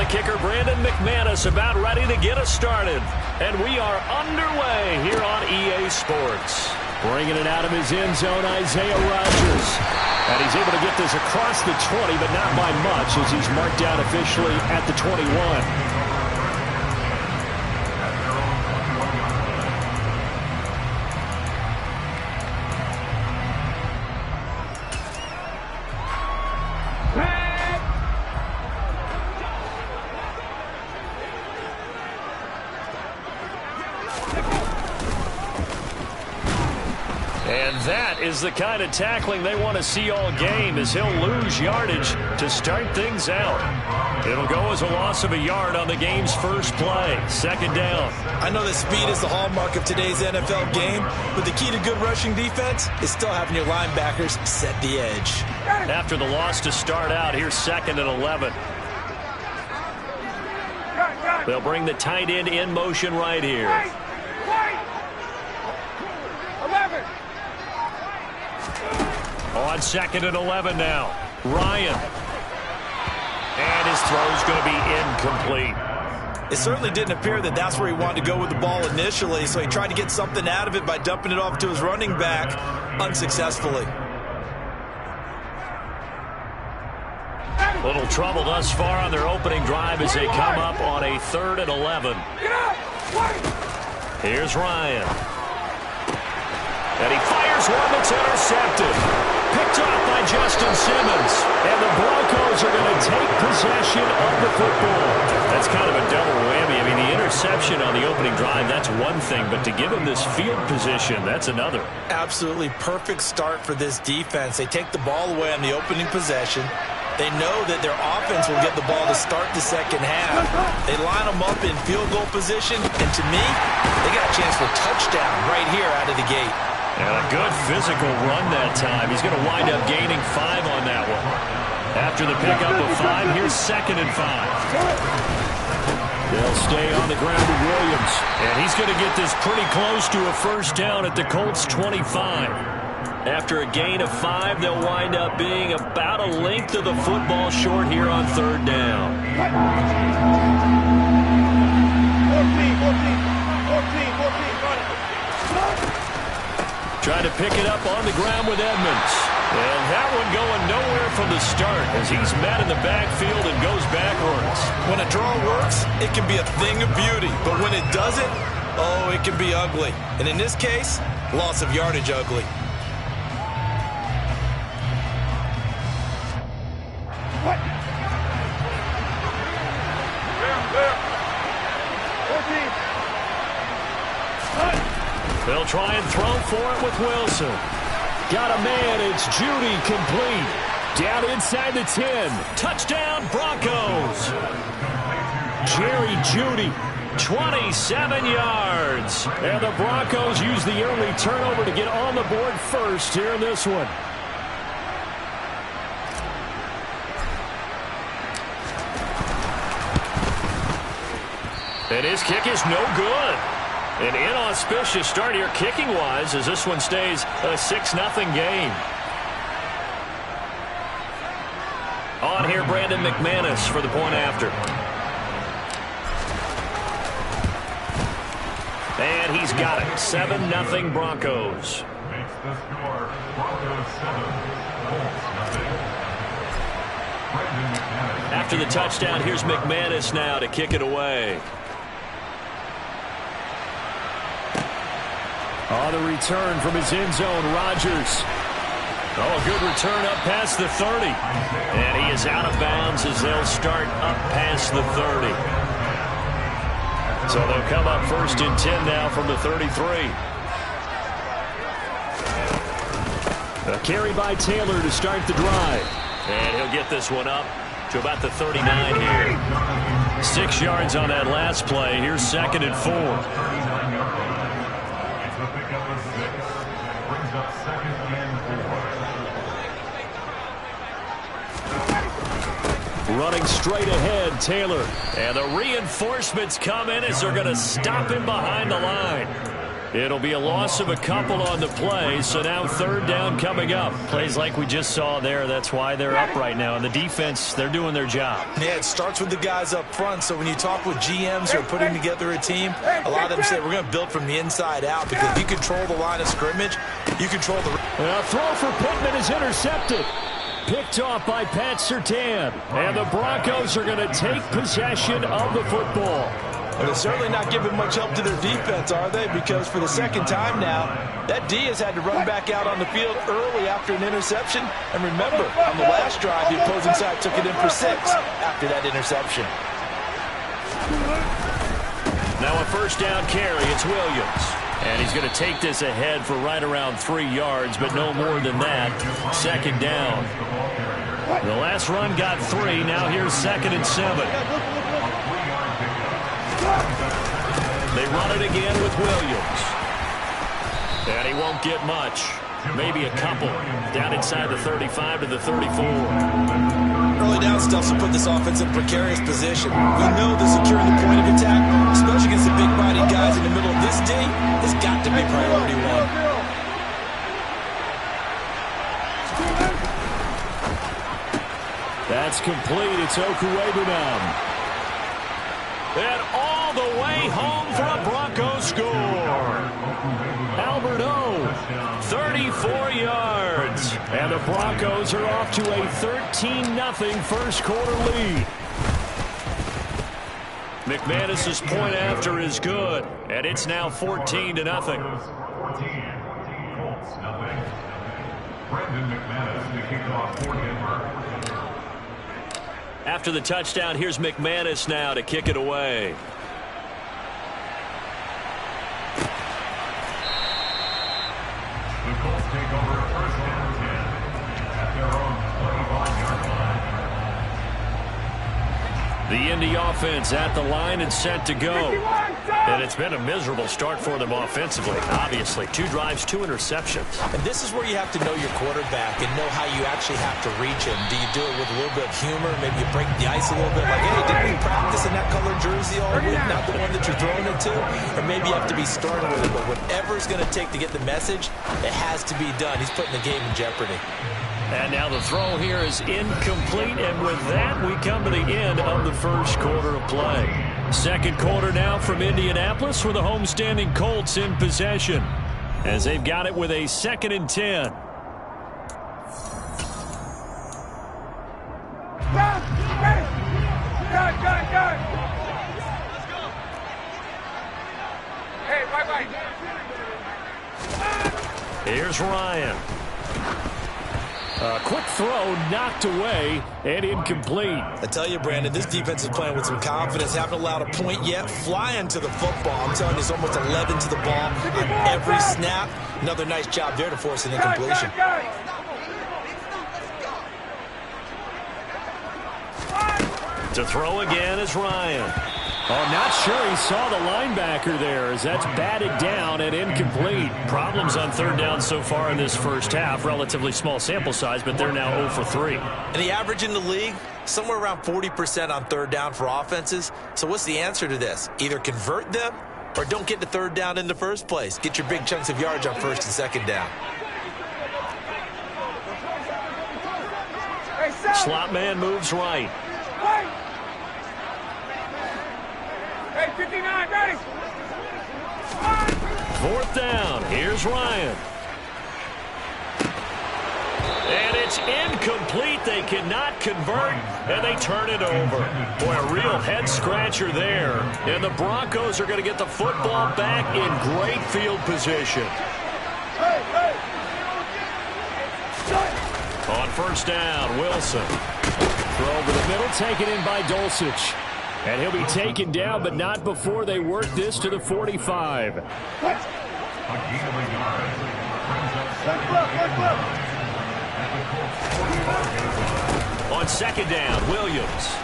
the kicker, Brandon McManus, about ready to get us started. And we are underway here on EA Sports. Bringing it out of his end zone, Isaiah Rodgers. And he's able to get this across the 20, but not by much, as he's marked down officially at the 21. That is the kind of tackling they want to see all game, as he'll lose yardage to start things out. It'll go as a loss of a yard on the game's first play. Second down. I know that speed is the hallmark of today's NFL game, but the key to good rushing defense is still having your linebackers set the edge. After the loss to start out, here's 2nd and 11. They'll bring the tight end in motion right here. On 2nd and 11 now. Ryan. And his throw's going to be incomplete. It certainly didn't appear that that's where he wanted to go with the ball initially, so he tried to get something out of it by dumping it off to his running back unsuccessfully. Little trouble thus far on their opening drive as they come up on a 3rd and 11. Here's Ryan. And he fires one that's intercepted. Picked off by Justin Simmons. And the Broncos are going to take possession of the football. That's kind of a double whammy. I mean, the interception on the opening drive, that's one thing. But to give him this field position, that's another. Absolutely perfect start for this defense. They take the ball away on the opening possession. They know that their offense will get the ball to start the second half. They line them up in field goal position. And to me, they got a chance for a touchdown right here out of the gate. And a good physical run that time. He's going to wind up gaining 5 on that one. After the pickup of 5, here's 2nd and 5. They'll stay on the ground with Williams. And he's going to get this pretty close to a first down at the Colts 25. After a gain of 5, they'll wind up being about a length of the football short here on 3rd down. 14. Trying to pick it up on the ground with Edmonds. And that one going nowhere from the start as he's met in the backfield and goes backwards. When a draw works, it can be a thing of beauty. But when it doesn't, oh, it can be ugly. And in this case, loss of yardage ugly. What? They'll try and throw for it with Wilson. Got a man. It's Jeudy complete. Down inside the 10. Touchdown, Broncos. Jerry Jeudy, 27 yards. And the Broncos use the early turnover to get on the board first here in this one. And his kick is no good. An inauspicious start here kicking-wise as this one stays a 6-0 game. On here, Brandon McManus for the point after. And he's got it. 7-0 Broncos. Makes the score Broncos 7, Colts 0. After the touchdown, here's McManus now to kick it away. On the return from his end zone, Rodgers. Oh, a good return up past the 30. And he is out of bounds as they'll start up past the 30. So they'll come up 1st and 10 now from the 33. A carry by Taylor to start the drive. And he'll get this one up to about the 39 here. 6 yards on that last play. Here's 2nd and 4. Running straight ahead, Taylor. And the reinforcements come in as they're going to stop him behind the line. It'll be a loss of a couple on the play, so now third down coming up. Plays like we just saw there, that's why they're up right now. And the defense, they're doing their job. Yeah, it starts with the guys up front, so when you talk with GMs who are putting together a team, a lot of them say we're going to build from the inside out, because if you control the line of scrimmage, you control the... A throw for Pittman is intercepted. Picked off by Pat Surtain. And the Broncos are going to take possession of the football. Well, they're certainly not giving much help to their defense, are they? Because for the second time now, that D has had to run back out on the field early after an interception. And remember, on the last drive, the opposing side took it in for 6 after that interception. Now a first down carry. It's Williams. And he's going to take this ahead for right around 3 yards, but no more than that. Second down. The last run got 3. Now here's 2nd and 7. They run it again with Williams. And he won't get much. Maybe a couple. Down inside the 35 to the 34. Early down stuff will put this offense in a precarious position. We know that securing the point of attack, especially against the big body guys in the middle of this D, has got to be priority 1. That's complete. It's Okuwebunam. And all the way home for a Broncos score. Albert O, 34 yards. And the Broncos are off to a 13-0 first quarter lead. McManus's point after is good. And it's now 14-0. 14, Colts nothing. Brandon McManus to kick off for Denver. After the touchdown, here's McManus now to kick it away. The Colts take over first and 10 at their own 25-yard line. The Indy offense at the line and set to go. And it's been a miserable start for them offensively. Obviously, 2 drives, 2 interceptions. And this is where you have to know your quarterback and know how you actually have to reach him. Do you do it with a little bit of humor? Maybe you break the ice a little bit. Like, hey, didn't we practice in that colored jersey all week? Not the one that you're throwing it to? Or maybe you have to be stern with it. But whatever it's going to take to get the message, it has to be done. He's putting the game in jeopardy. And now the throw here is incomplete. And with that, we come to the end of the first quarter of play. Second quarter now from Indianapolis with the homestanding Colts in possession, as they've got it with a 2nd and 10. Here's Ryan. A quick throw knocked away and incomplete. I tell you, Brandon, this defense is playing with some confidence. Haven't allowed a point yet. Flying to the football. I'm telling you, it's almost 11 to the ball on every snap. Another nice job there to force an incompletion. To throw again is Ryan. Oh, not sure he saw the linebacker there, as that's batted down and incomplete. Problems on third down so far in this first half. Relatively small sample size, but they're now 0 for 3. And the average in the league, somewhere around 40% on third down for offenses. So what's the answer to this? Either convert them or don't get the third down in the first place. Get your big chunks of yards on first and second down. Slot man moves right. Hey, 59, ready. 4th down. Here's Ryan. And it's incomplete. They cannot convert, and they turn it over. Boy, a real head-scratcher there. And the Broncos are going to get the football back in great field position. On first down, Wilson. Throw over the middle, taken in by Dulcich. And he'll be taken down, but not before they work this to the 45. On second down, Williams.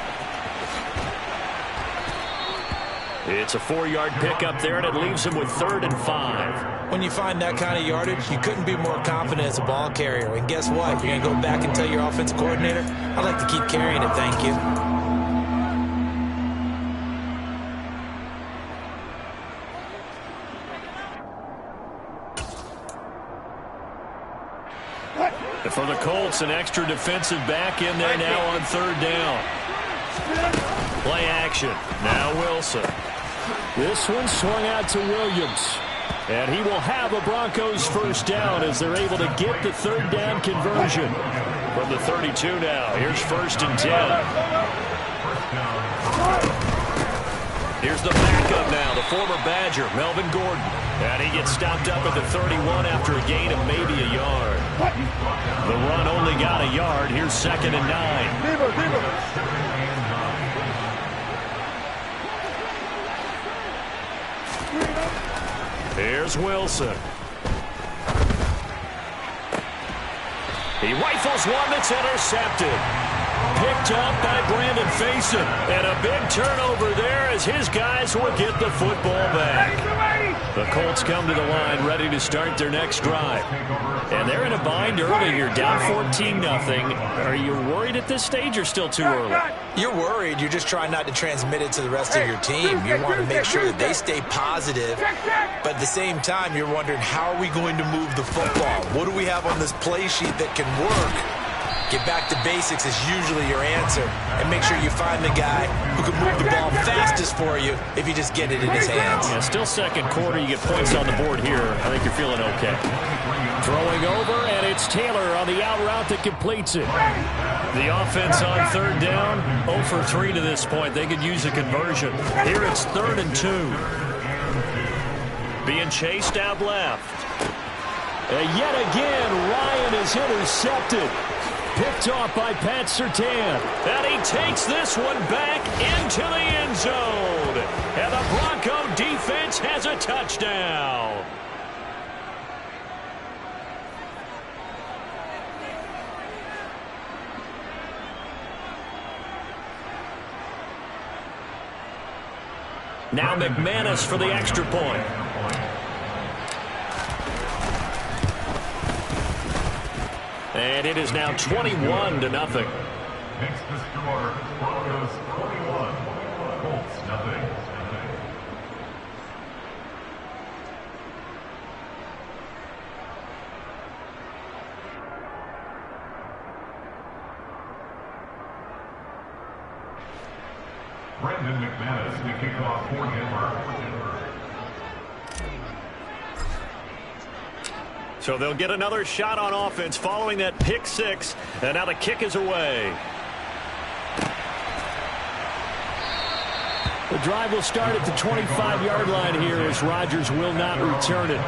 It's a 4-yard pickup there, and it leaves him with 3rd and 5. When you find that kind of yardage, you couldn't be more confident as a ball carrier. And guess what? You're going to go back and tell your offensive coordinator, I'd like to keep carrying it, thank you. For the Colts, an extra defensive back in there now on third down. Play action. Now Wilson. This one swung out to Williams. And he will have a Broncos first down as they're able to get the third down conversion. From the 32 now, here's 1st and 10. Here's the backup now, the former Badger, Melvin Gordon. And he gets stopped up at the 31 after a gain of maybe a yard. The run only got a yard. Here's 2nd and 9. Here's Wilson. He rifles one that's intercepted. Picked up by Brandon Facyson. And a big turnover there as his guys will get the football back. The Colts come to the line ready to start their next drive. And they're in a bind early here, down 14-0. Are you worried at this stage or still too early? You're worried. You're just trying not to transmit it to the rest of your team. You want to make sure that they stay positive. But at the same time, you're wondering, how are we going to move the football? What do we have on this play sheet that can work? Get back to basics is usually your answer. And make sure you find the guy who can move the ball fastest for you if you just get it in his hands. Yeah, still second quarter. You get points on the board here. I think you're feeling okay. Throwing over, and it's Taylor on the out route that completes it. The offense on third down, 0 for 3 to this point. They could use a conversion. Here it's 3rd and 2. Being chased out left. And yet again, Ryan is intercepted. Picked off by Pat Surtain. And he takes this one back into the end zone. And the Bronco defense has a touchdown. Now McManus for the extra point. And it is now 21-0. Next the score, Broncos 21, Colts nothing. Brendan McManus to kick off for Denver. So they'll get another shot on offense following that pick six. And now the kick is away. The drive will start at the 25-yard line here as Rodgers will not return it.